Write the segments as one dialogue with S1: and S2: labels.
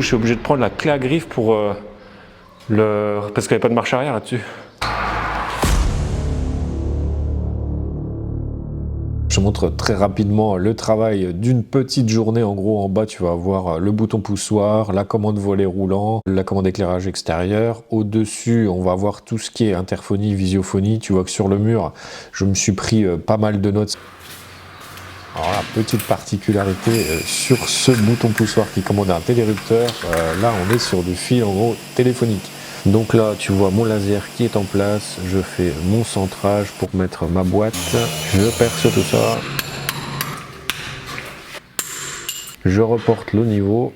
S1: Je suis obligé de prendre la clé à griffe pour parce qu'il n'y avait pas de marche arrière là-dessus.
S2: Je montre très rapidement le travail d'une petite journée. En gros, en bas, tu vas avoir le bouton poussoir, la commande volet roulant, la commande éclairage extérieur. Au-dessus, on va avoir tout ce qui est interphonie, visiophonie. Tu vois que sur le mur, je me suis pris pas mal de notes. Alors là, petite particularité sur ce bouton poussoir qui commande un télérupteur, là on est sur du fil en gros téléphonique. Donc là tu vois mon laser qui est en place, je fais mon centrage pour mettre ma boîte, je perce tout ça, je reporte le niveau,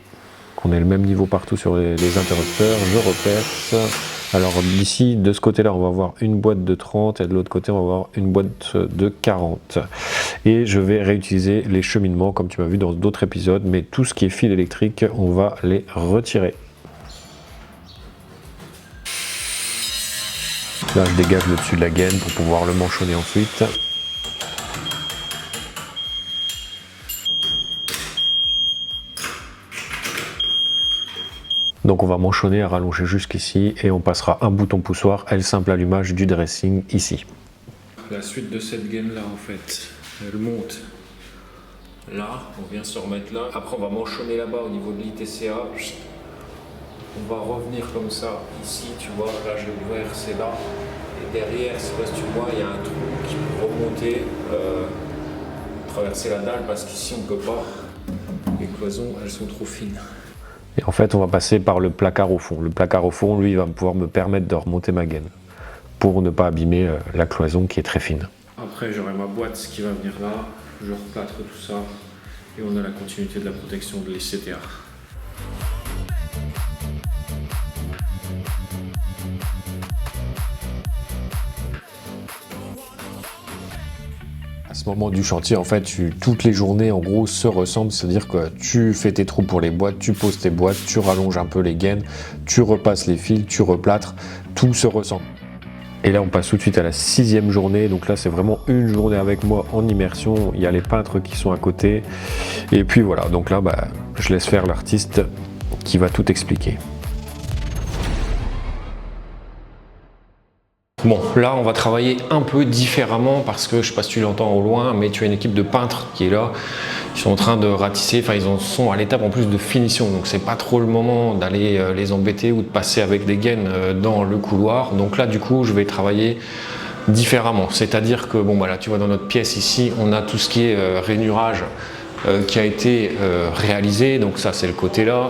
S2: qu'on ait le même niveau partout sur les interrupteurs, je reperce. Alors ici, de ce côté-là, on va avoir une boîte de 30 et de l'autre côté, on va avoir une boîte de 40. Et je vais réutiliser les cheminements comme tu m'as vu dans d'autres épisodes, mais tout ce qui est fil électrique, on va les retirer. Là, je dégage le dessus de la gaine pour pouvoir le manchonner ensuite. Donc on va manchonner à rallonger jusqu'ici et on passera un bouton poussoir et le simple allumage du dressing ici.
S1: La suite de cette gaine là en fait, elle monte là, on vient se remettre là. Après on va manchonner là-bas au niveau de l'ITCA. On va revenir comme ça ici, tu vois, là je l'ai ouvert, c'est là. Et derrière, je sais pas si tu vois, il y a un trou qui peut remonter, traverser la dalle parce qu'ici on ne peut pas. Les cloisons, elles sont trop fines. Et en fait, on va passer par le placard au fond. Le placard au fond, lui, il va pouvoir me permettre de remonter ma gaine pour ne pas abîmer la cloison qui est très fine. Après, j'aurai ma boîte qui va venir là. Je replâtre tout ça et on a la continuité de la protection de l'ICTA. À ce moment du chantier, en fait, toutes les journées, en gros, se ressemblent. C'est-à-dire que tu fais tes trous pour les boîtes, tu poses tes boîtes, tu rallonges un peu les gaines, tu repasses les fils, tu replâtres, tout se ressemble. Et là, on passe tout de suite à la 6e journée. Donc là, c'est vraiment une journée avec moi en immersion. Il y a les peintres qui sont à côté. Et puis voilà, donc là, je laisse faire l'artiste qui va tout expliquer. Bon, là, on va travailler un peu différemment parce que, je ne sais pas si tu l'entends au loin, mais tu as une équipe de peintres qui est là. Ils sont en train de ratisser, enfin, ils en sont à l'étape en plus de finition. Donc, c'est pas trop le moment d'aller les embêter ou de passer avec des gaines dans le couloir. Donc là, du coup, je vais travailler différemment. C'est-à-dire que, bon, là, tu vois, dans notre pièce ici, on a tout ce qui est rainurage qui a été réalisé. Donc, ça, c'est le côté là.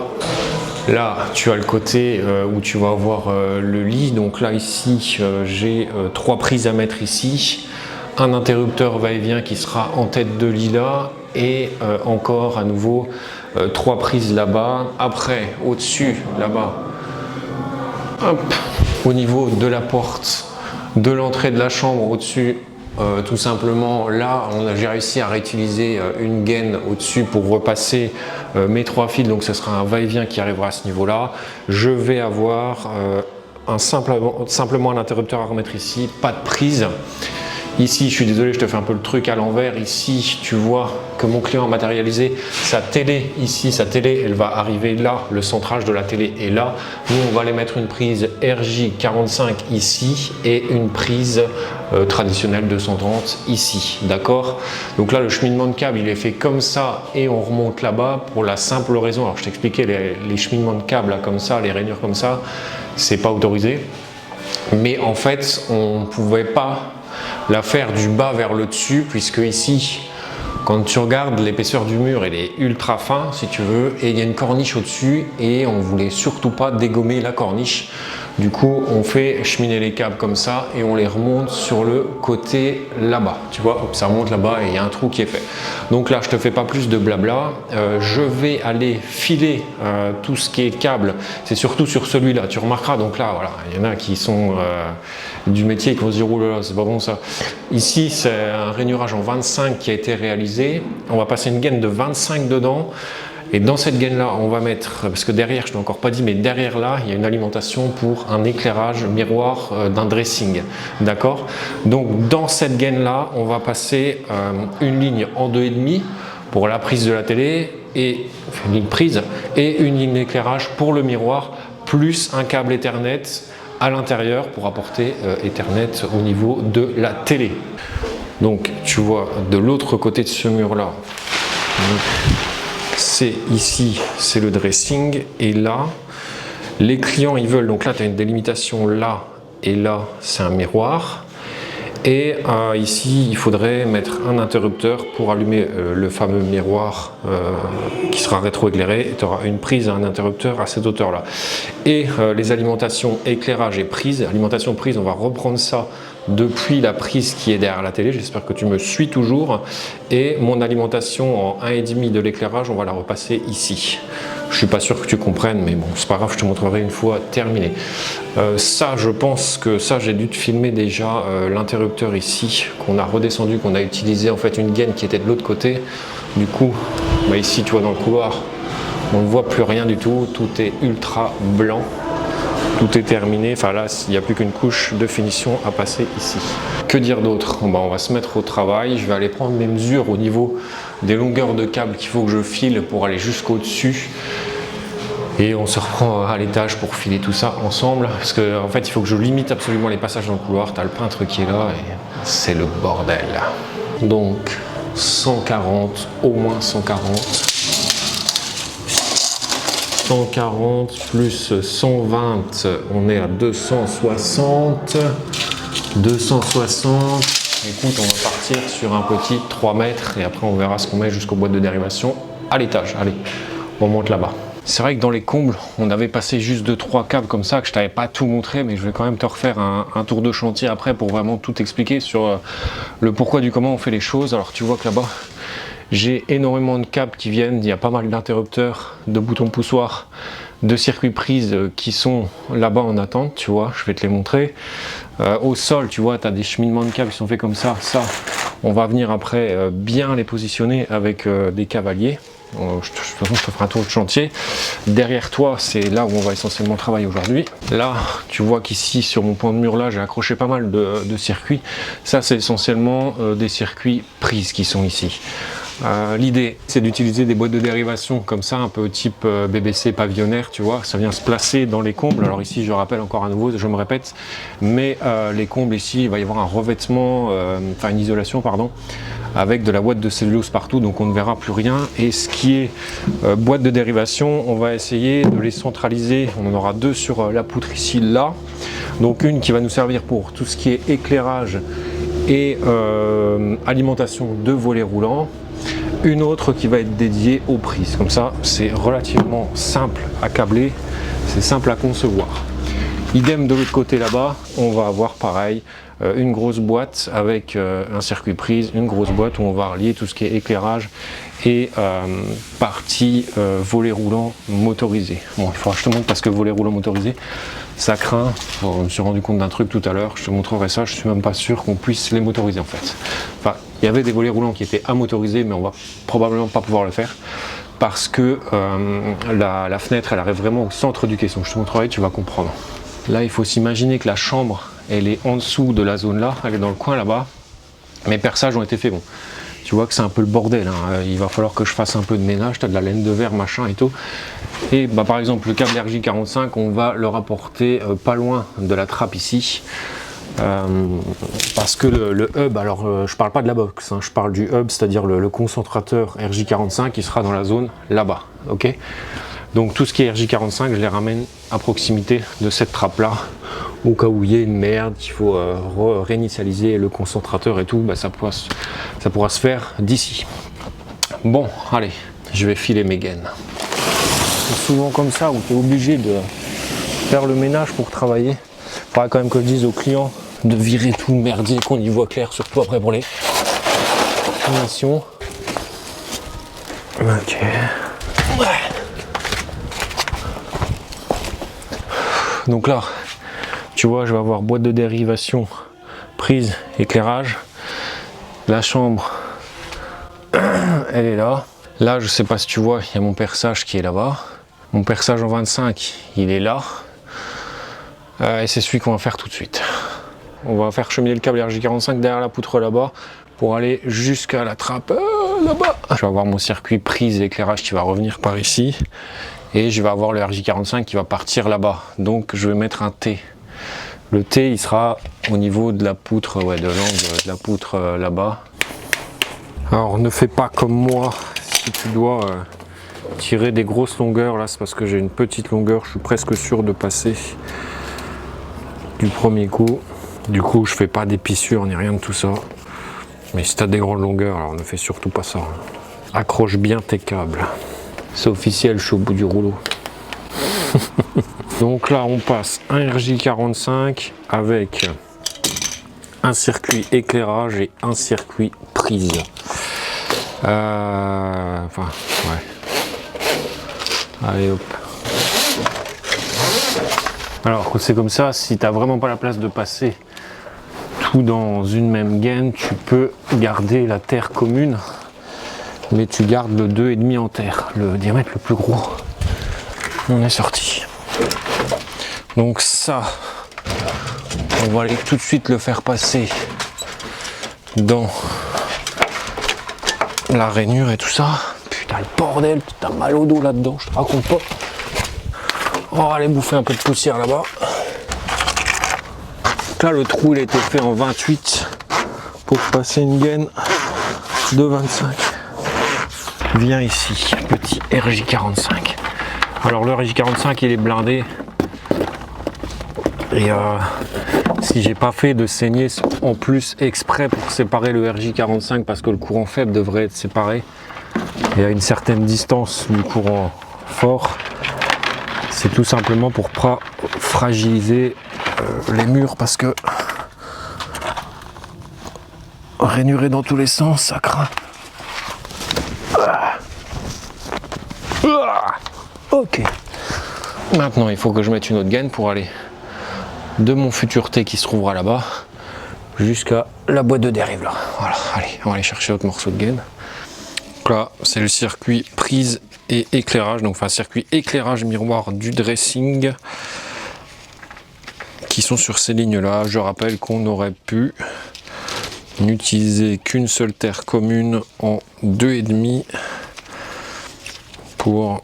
S1: Là, tu as le côté où tu vas avoir le lit. Donc là, ici, j'ai 3 prises à mettre ici. Un interrupteur va-et-vient qui sera en tête de lit là. Et encore à nouveau 3 prises là-bas. Après, au-dessus, là-bas, au niveau de la porte de l'entrée de la chambre, au-dessus, tout simplement, là, j'ai réussi à réutiliser une gaine au-dessus pour repasser mes 3 fils, donc ce sera un va-et-vient qui arrivera à ce niveau-là. Je vais avoir simplement un interrupteur à remettre ici, pas de prise. Ici, je suis désolé, je te fais un peu le truc à l'envers. Ici, tu vois que mon client a matérialisé sa télé. Ici, sa télé, elle va arriver là. Le centrage de la télé est là. Nous, on va aller mettre une prise RJ45 ici et une prise traditionnelle 230 ici. D'accord? Donc là, le cheminement de câble, il est fait comme ça et on remonte là-bas pour la simple raison. Alors, je t'expliquais les cheminements de câbles là, comme ça, les rainures comme ça, c'est pas autorisé. Mais en fait, on ne pouvait pas la faire du bas vers le dessus, puisque ici, quand tu regardes l'épaisseur du mur, elle est ultra fin si tu veux, et il y a une corniche au-dessus et on voulait surtout pas dégommer la corniche. Du coup, on fait cheminer les câbles comme ça et on les remonte sur le côté là-bas. Tu vois, hop, ça remonte là-bas et il y a un trou qui est fait. Donc là, je te fais pas plus de blabla. Je vais aller filer tout ce qui est câble. C'est surtout sur celui-là. Tu remarqueras. Donc là, voilà, il y en a qui sont du métier qui vont se dire oh là là, c'est pas bon ça. Ici, c'est un rainurage en 25 qui a été réalisé. On va passer une gaine de 25 dedans. Et dans cette gaine-là, on va mettre, parce que derrière, je ne l'ai encore pas dit, mais derrière là, il y a une alimentation pour un éclairage miroir d'un dressing. D'accord? Donc, dans cette gaine-là, on va passer une ligne en 2,5 pour la prise de la télé, et une ligne prise, et une ligne d'éclairage pour le miroir, plus un câble Ethernet à l'intérieur pour apporter Ethernet au niveau de la télé. Donc tu vois de l'autre côté de ce mur là, c'est ici, c'est le dressing, et là les clients ils veulent, donc là tu as une délimitation là et là c'est un miroir, et ici il faudrait mettre un interrupteur pour allumer le fameux miroir qui sera rétroéclairé, et tu auras une prise à un interrupteur à cette hauteur là. Et les alimentations éclairage et prise, alimentation prise, on va reprendre ça depuis la prise qui est derrière la télé, j'espère que tu me suis toujours, et mon alimentation en 1,5 de l'éclairage, on va la repasser ici. Je suis pas sûr que tu comprennes, mais bon, c'est pas grave, je te montrerai une fois terminé. Ça, je pense que ça, j'ai dû te filmer déjà l'interrupteur ici, qu'on a redescendu, qu'on a utilisé en fait une gaine qui était de l'autre côté. Du coup, bah ici, tu vois, dans le couloir, on ne voit plus rien du tout, tout est ultra blanc. Tout est terminé, enfin là il n'y a plus qu'une couche de finition à passer ici. Que dire d'autre? Bon, on va se mettre au travail, je vais aller prendre mes mesures au niveau des longueurs de câbles qu'il faut que je file pour aller jusqu'au dessus. Et on se reprend à l'étage pour filer tout ça ensemble, parce qu'en fait il faut que je limite absolument les passages dans le couloir, tu as le peintre qui est là et c'est le bordel. Donc 140, au moins 140. 140 plus 120, on est à 260. 260. Écoute, on va partir sur un petit 3 mètres et après on verra ce qu'on met jusqu'aux boîtes de dérivation à l'étage. Allez, on monte là-bas. C'est vrai que dans les combles, on avait passé juste 2-3 câbles comme ça, que je t'avais pas tout montré, mais je vais quand même te refaire un tour de chantier après pour vraiment tout expliquer sur le pourquoi du comment on fait les choses. Alors tu vois que là-bas, j'ai énormément de câbles qui viennent, il y a pas mal d'interrupteurs, de boutons poussoirs, de circuits prises qui sont là-bas en attente, tu vois, je vais te les montrer. Au sol, tu vois, tu as des cheminements de câbles qui sont faits comme ça, on va venir après bien les positionner avec des cavaliers. Je te ferai un tour de chantier. Derrière toi, c'est là où on va essentiellement travailler aujourd'hui. Là, tu vois qu'ici, sur mon point de mur là, j'ai accroché pas mal de circuits. Ça, c'est essentiellement des circuits prises qui sont ici. L'idée, c'est d'utiliser des boîtes de dérivation comme ça, un peu type BBC pavillonnaire, tu vois, ça vient se placer dans les combles. Alors ici, je rappelle encore à nouveau, je me répète, mais les combles ici, il va y avoir un revêtement, enfin une isolation, pardon, avec de la boîte de cellulose partout, donc on ne verra plus rien. Et ce qui est boîte de dérivation, on va essayer de les centraliser. On en aura deux sur la poutre ici, là. Donc une qui va nous servir pour tout ce qui est éclairage et alimentation de volets roulants. Une autre qui va être dédiée aux prises. Comme ça, c'est relativement simple à câbler, c'est simple à concevoir. Idem de l'autre côté là-bas, on va avoir pareil, une grosse boîte avec un circuit prise, une grosse boîte où on va relier tout ce qui est éclairage et partie volet roulant motorisé. Bon, il faudra que je te montre parce que volet roulant motorisé, ça craint. Bon, je me suis rendu compte d'un truc tout à l'heure, je te montrerai ça, je suis même pas sûr qu'on puisse les motoriser en fait. Enfin, il y avait des volets roulants qui étaient à motoriser, mais on va probablement pas pouvoir le faire parce que la fenêtre, elle arrive vraiment au centre du caisson. Je te montrerai, tu vas comprendre. Là, il faut s'imaginer que la chambre, elle est en dessous de la zone là, elle est dans le coin là-bas. Mes perçages ont été faits, bon. Tu vois que c'est un peu le bordel, hein. Il va falloir que je fasse un peu de ménage, tu as de la laine de verre, machin et tout. Et bah, par exemple, le câble RJ45, on va le rapporter pas loin de la trappe ici. Parce que le hub, alors je parle pas de la box, hein, je parle du hub, c'est-à-dire le concentrateur RJ45 qui sera dans la zone là-bas, ok. Donc tout ce qui est RJ45, je les ramène à proximité de cette trappe-là, au cas où il y a une merde, il faut réinitialiser le concentrateur et tout, bah, ça pourra se faire d'ici. Bon, allez, je vais filer mes gaines. C'est souvent comme ça où tu es obligé de faire le ménage pour travailler. Il faudra quand même que je dise aux clients de virer tout le merdier, qu'on y voit clair, surtout après pour les finitions. Ok. Ouais. Donc là, tu vois, je vais avoir boîte de dérivation, prise, éclairage. La chambre, elle est là. Là, je sais pas si tu vois, il y a mon perçage qui est là-bas. Mon perçage en 25, il est là. Et c'est celui qu'on va faire tout de suite. On va faire cheminer le câble RJ45 derrière la poutre là-bas pour aller jusqu'à la trappe là-bas. Je vais avoir mon circuit prise et éclairage qui va revenir par ici. Et je vais avoir le RJ45 qui va partir là-bas. Donc je vais mettre un T. Le T, il sera au niveau de la poutre, ouais, de l'angle de la poutre là-bas. Alors ne fais pas comme moi. Si tu dois tirer des grosses longueurs, là c'est parce que j'ai une petite longueur. Je suis presque sûr de passer du premier coup. Du coup, je fais pas d'épissures ni rien de tout ça. Mais si tu as des grandes longueurs, alors ne fais surtout pas ça. Accroche bien tes câbles. C'est officiel, je suis au bout du rouleau. Donc là, on passe un RJ45 avec un circuit éclairage et un circuit prise. Enfin, ouais. Allez, hop. Alors que c'est comme ça, si tu n'as vraiment pas la place de passer tout dans une même gaine, tu peux garder la terre commune, mais tu gardes le 2,5 en terre, le diamètre le plus gros. On est sorti. Donc ça, on va aller tout de suite le faire passer dans la rainure et tout ça. Putain, le bordel, t'as mal au dos là-dedans, je te raconte pas. On va aller bouffer un peu de poussière là-bas. Là, le trou, il a été fait en 28 pour passer une gaine de 25. Viens ici, petit RJ45. Alors le RJ45, il est blindé. Et si j'ai pas fait de saignée en plus exprès pour séparer le RJ45 parce que le courant faible devrait être séparé et à une certaine distance du courant fort, c'est tout simplement pour pas fragiliser les murs parce que rainurer dans tous les sens, ça craint. Ok. Maintenant, il faut que je mette une autre gaine pour aller de mon futur T qui se trouvera là-bas jusqu'à la boîte de dérive là. Voilà, allez, on va aller chercher autre morceau de gaine. Donc là, c'est le circuit prise et éclairage, donc enfin circuit éclairage miroir du dressing qui sont sur ces lignes là. Je rappelle qu'on aurait pu n'utiliser qu'une seule terre commune en 2,5 pour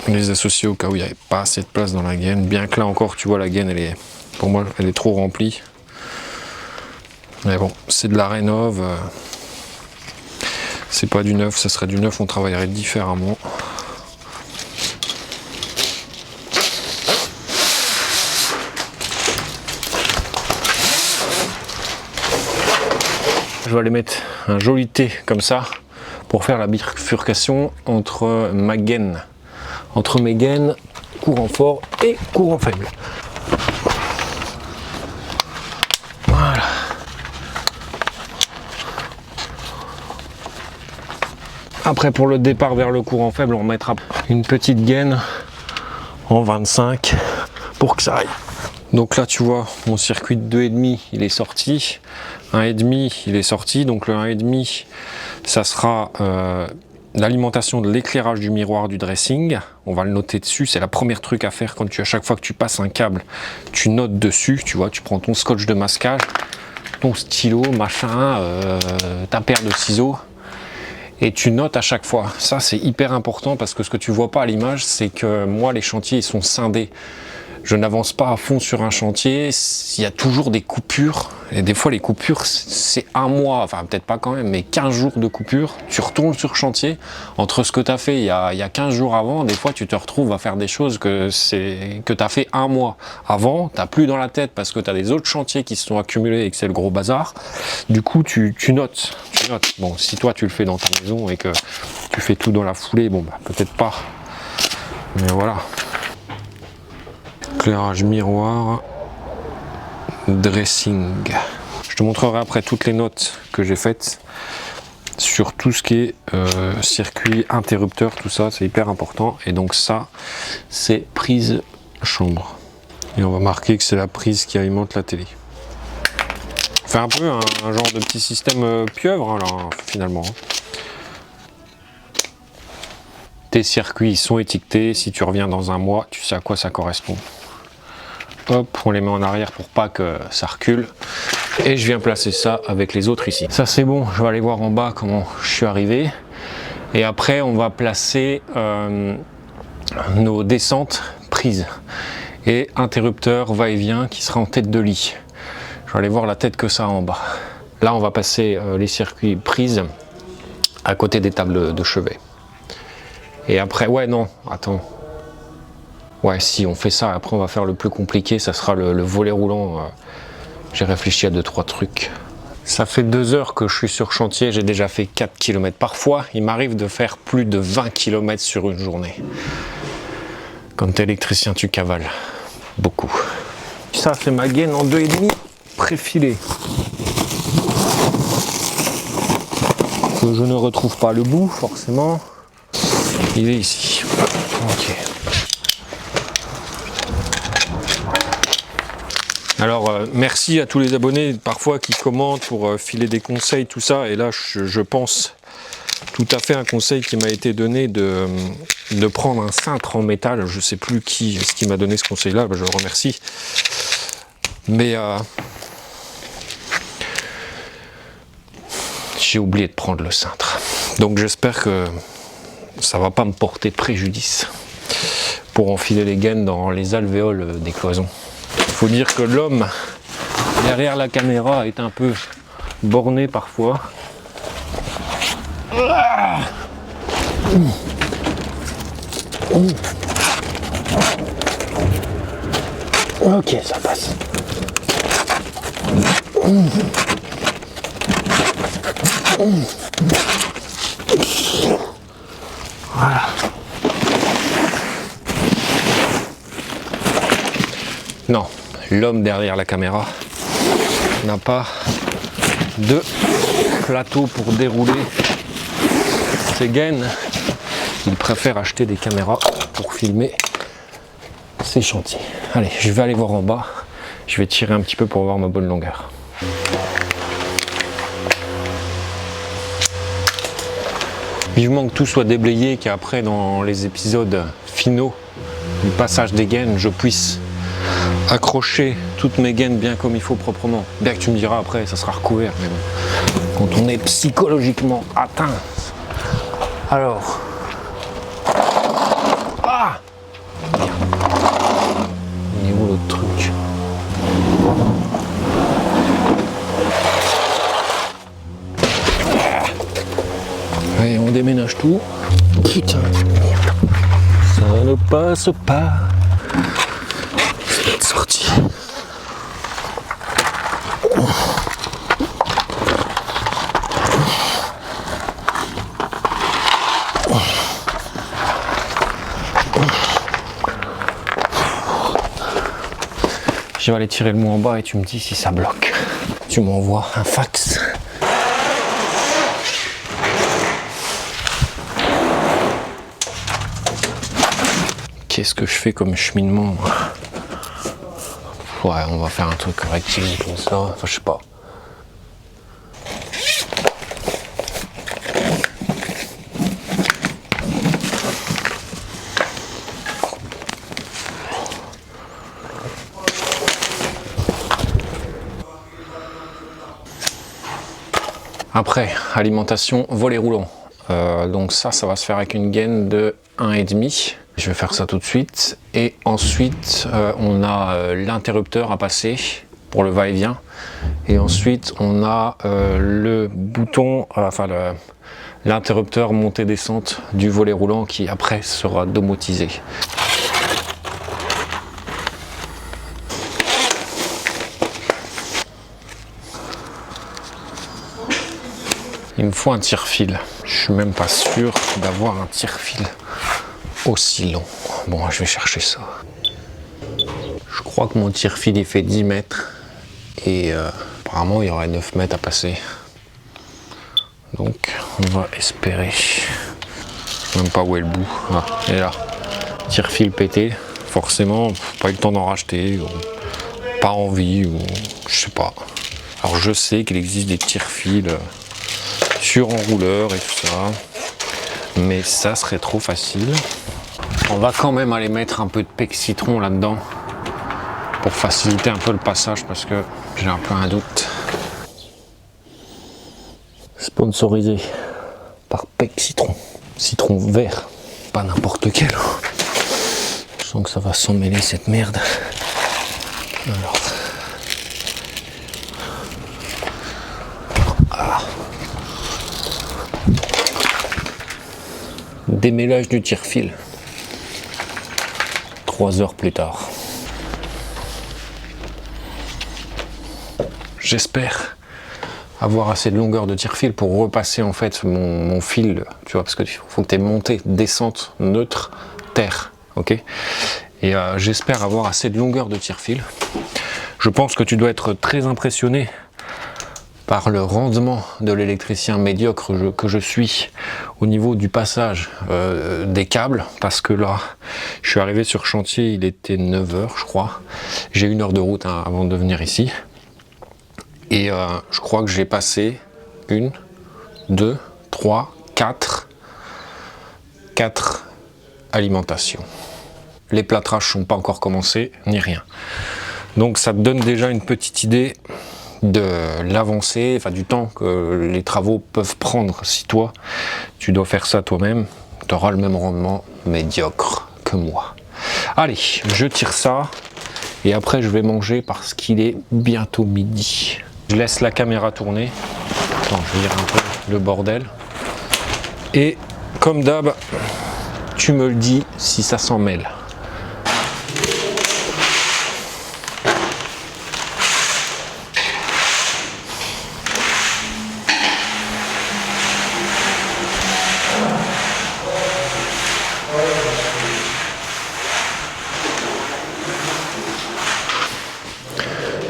S1: les associer au cas où il n'y avait pas assez de place dans la gaine, bien que là encore tu vois la gaine elle est, pour moi elle est trop remplie, mais bon c'est de la rénov, c'est pas du neuf, ça serait du neuf, on travaillerait différemment. Je vais aller mettre un joli T comme ça pour faire la bifurcation entre ma gaine, entre mes gaines courant fort et courant faible. Voilà. Après pour le départ vers le courant faible, on mettra une petite gaine en 25 pour que ça aille. Donc là tu vois mon circuit de 2,5 il est sorti, 1,5 il est sorti, donc le 1,5 ça sera l'alimentation de l'éclairage du miroir du dressing. On va le noter dessus, c'est la première truc à faire quand à chaque fois que tu passes un câble, tu notes dessus, tu vois, tu prends ton scotch de masquage, ton stylo, machin, ta paire de ciseaux, et tu notes à chaque fois. Ça c'est hyper important parce que ce que tu vois pas à l'image, c'est que moi les chantiers ils sont scindés. Je n'avance pas à fond sur un chantier, il y a toujours des coupures, et des fois les coupures c'est un mois, enfin peut-être pas quand même, mais 15 jours de coupure, tu retournes sur chantier, entre ce que tu as fait il y a 15 jours avant, des fois tu te retrouves à faire des choses que tu as fait un mois avant, tu n'as plus dans la tête parce que tu as des autres chantiers qui se sont accumulés et que c'est le gros bazar, du coup tu notes. Bon, si toi tu le fais dans ta maison et que tu fais tout dans la foulée, bon bah peut-être pas, mais voilà. Éclairage miroir, dressing. Je te montrerai après toutes les notes que j'ai faites sur tout ce qui est circuit interrupteur, tout ça, c'est hyper important. Et donc ça, c'est prise chambre. Et on va marquer que c'est la prise qui alimente la télé. Fait un peu un genre de petit système pieuvre, hein, là, finalement. Tes circuits sont étiquetés, si tu reviens dans un mois, tu sais à quoi ça correspond. Hop, on les met en arrière pour pas que ça recule. Et je viens placer ça avec les autres ici. Ça c'est bon, je vais aller voir en bas comment je suis arrivé. Et après on va placer nos descentes prises et interrupteur va-et-vient qui sera en tête de lit. Je vais aller voir la tête que ça a en bas. Là on va passer les circuits prises à côté des tables de chevet. Et après, ouais non, attends. Ouais si on fait ça, après on va faire le plus compliqué, ça sera le volet roulant. J'ai réfléchi à 2-3 trucs. Ça fait 2 heures que je suis sur chantier, j'ai déjà fait 4 km. Parfois, il m'arrive de faire plus de 20 km sur une journée. Quand t'es électricien, tu cavales. Beaucoup. Ça, c'est ma gaine en 2,5 préfilée. Que je ne retrouve pas le bout, forcément. Il est ici. Ok. Alors merci à tous les abonnés parfois qui commentent pour filer des conseils, tout ça. Et là je pense tout à fait un conseil qui m'a été donné de prendre un cintre en métal. Je sais plus qui est-ce qui m'a donné ce conseil là, je le remercie. Mais j'ai oublié de prendre le cintre. Donc j'espère que ça va pas me porter préjudice pour enfiler les gaines dans les alvéoles des cloisons. Il faut dire que l'homme derrière la caméra est un peu borné parfois. Ok, ça passe. Voilà. Non, l'homme derrière la caméra n'a pas de plateau pour dérouler ses gaines. Il préfère acheter des caméras pour filmer ses chantiers. Allez, je vais aller voir en bas. Je vais tirer un petit peu pour voir ma bonne longueur. Vivement que tout soit déblayé, qu'après dans les épisodes finaux du passage des gaines, je puisse accrocher toutes mes gaines bien comme il faut proprement. Bien que tu me diras après, ça sera recouvert. Mais bon. Quand on est psychologiquement atteint. Alors. Ah! Il est où l'autre truc? Allez, on déménage tout. Putain, merde. Ça ne passe pas. C'est sorti. Je vais aller tirer le mot en bas et tu me dis si ça bloque. Tu m'envoies un fax. Qu'est-ce que je fais comme cheminement? Ouais, on va faire un truc rectiligne comme ça, enfin je sais pas. Après, alimentation, volet roulant. Donc ça va se faire avec une gaine de 1,5. Je vais faire ça tout de suite. Et ensuite, on a l'interrupteur à passer pour le va-et-vient. Et ensuite, on a le bouton, enfin l'interrupteur montée-descente du volet roulant qui après sera domotisé. Il me faut un tire-fil. Je suis même pas sûr d'avoir un tire-fil aussi long. Bon, je vais chercher ça. Je crois que mon tire-fil il fait 10 mètres et apparemment il y aurait 9 mètres à passer. Donc on va espérer. Je sais même pas où est le bout. Ah, il est là. Tire-fil pété. Forcément, pas eu le temps d'en racheter. Ou pas envie, ou je sais pas. Alors je sais qu'il existe des tire-fils sur enrouleur et tout ça, mais ça serait trop facile. On va quand même aller mettre un peu de pec citron là-dedans pour faciliter un peu le passage parce que j'ai un peu un doute.
S3: Sponsorisé par Pec Citron. Citron vert, pas n'importe quel. Je sens que ça va s'emmêler cette merde. Alors. Ah. Démêlage du tire-fil. 3 heures plus tard. J'espère avoir assez de longueur de tire-fil pour repasser en fait mon fil, tu vois, parce que faut que tu aies montée, descente, neutre, terre, ok. Et j'espère avoir assez de longueur de tire-fil. Je pense que tu dois être très impressionné par le rendement de l'électricien médiocre que je suis au niveau du passage des câbles, parce que là, je suis arrivé sur chantier, il était 9 h je crois. J'ai 1 heure de route hein, avant de venir ici. Et je crois que j'ai passé 1, 2, 3, 4 alimentations. Les plâtrages ne sont pas encore commencés, ni rien. Donc ça te donne déjà une petite idée de l'avancée, enfin du temps que les travaux peuvent prendre. Si toi, tu dois faire ça toi-même, tu auras le même rendement médiocre que moi. Allez, je tire ça et après je vais manger parce qu'il est bientôt midi. Je laisse la caméra tourner. Attends, je vais dire un peu le bordel. Et comme d'hab, tu me le dis si ça s'en mêle.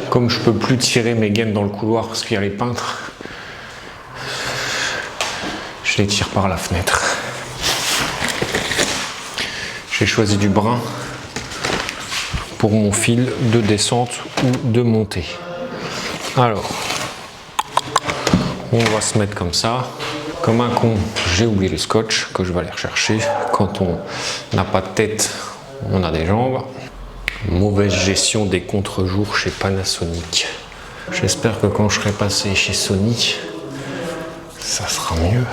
S3: Comme je peux plus tirer mes gaines dans le couloir parce qu'il y a les peintres, je les tire par la fenêtre. J'ai choisi du brun pour mon fil de descente ou de montée. Alors, on va se mettre comme ça. Comme un con, j'ai oublié le scotch que je vais aller rechercher. Quand on n'a pas de tête, on a des jambes. Mauvaise gestion des contre-jours chez Panasonic. J'espère que quand je serai passé chez Sony, ça sera mieux.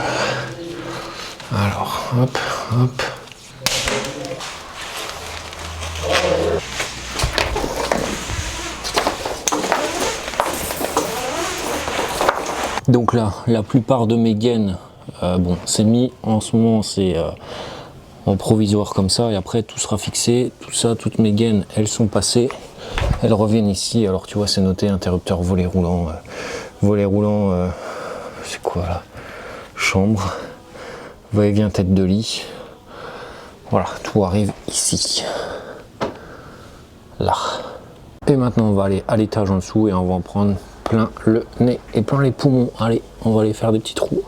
S3: Alors, hop, hop. Donc là, la plupart de mes gaines, bon, c'est mis en ce moment, c'est en provisoire comme ça, et après tout sera fixé. Tout ça, toutes mes gaines, elles sont passées, elles reviennent ici. Alors tu vois, c'est noté interrupteur volet roulant, c'est quoi là, chambre, va-et-vient tête de lit. Voilà, tout arrive ici, là. Et maintenant, on va aller à l'étage en dessous et on va en prendre plein le nez et plein les poumons. Allez, on va aller faire des petits trous.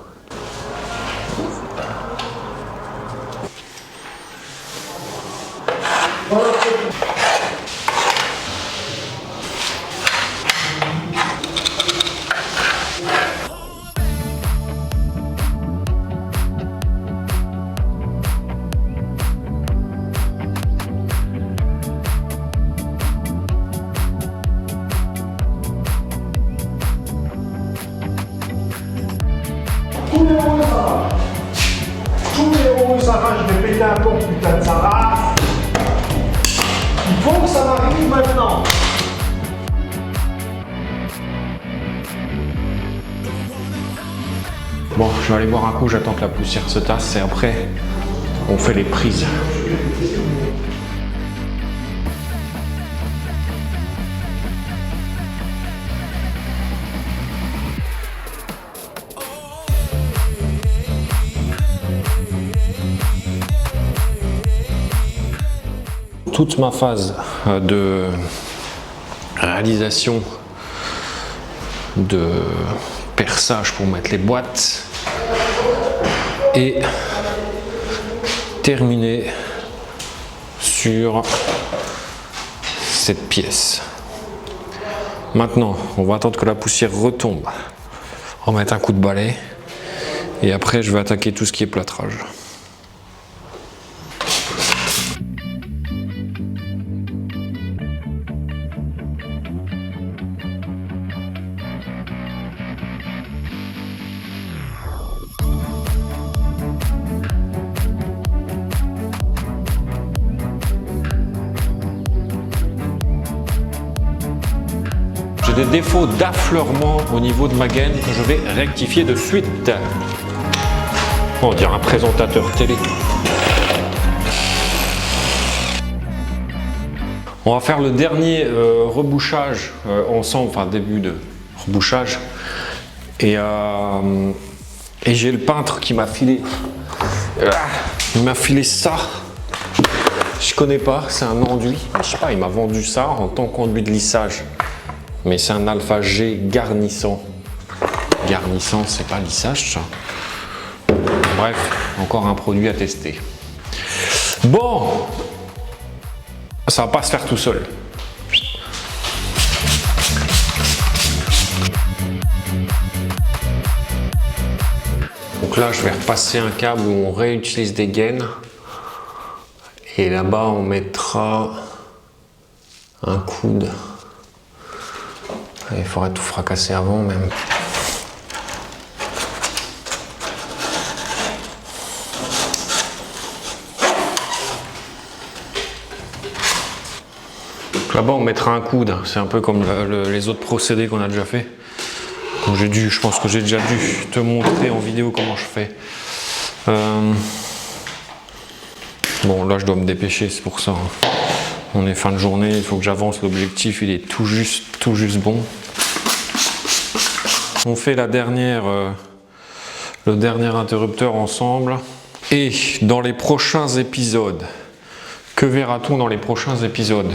S4: Tous les euros ça va, je vais péter un pont, putain de sa race. Il faut que ça m'arrive maintenant.
S1: Bon, je vais aller boire un coup, j'attends que la poussière se tasse et après, on fait les prises. Toute ma phase de réalisation de perçage pour mettre les boîtes est terminée sur cette pièce. Maintenant, on va attendre que la poussière retombe. On va mettre un coup de balai et après je vais attaquer tout ce qui est plâtrage.
S3: des défauts d'affleurement au niveau de ma gaine que je vais rectifier de suite. On dirait un présentateur télé. On va faire le dernier rebouchage ensemble, enfin début de rebouchage. Et j'ai le peintre qui m'a filé. Il m'a filé ça. Je connais pas, c'est un enduit. Je sais pas, il m'a vendu ça en tant qu'enduit de lissage. Mais c'est un Alpha G garnissant. Garnissant, c'est pas lissage ça. Bref, encore un produit à tester. Bon, ça va pas se faire tout seul. Donc là, je vais repasser un câble où on réutilise des gaines. Et là-bas, on mettra un coude. Il faudrait tout fracasser avant même. Là-bas, on mettra un coude. C'est un peu comme les autres procédés qu'on a déjà fait. Donc, je pense que j'ai déjà dû te montrer en vidéo comment je fais. Bon, là, je dois me dépêcher, c'est pour ça. On est fin de journée, il faut que j'avance. L'objectif, il est tout juste bon. On fait le dernier interrupteur ensemble. Et dans les prochains épisodes, que verra-t-on dans les prochains épisodes ?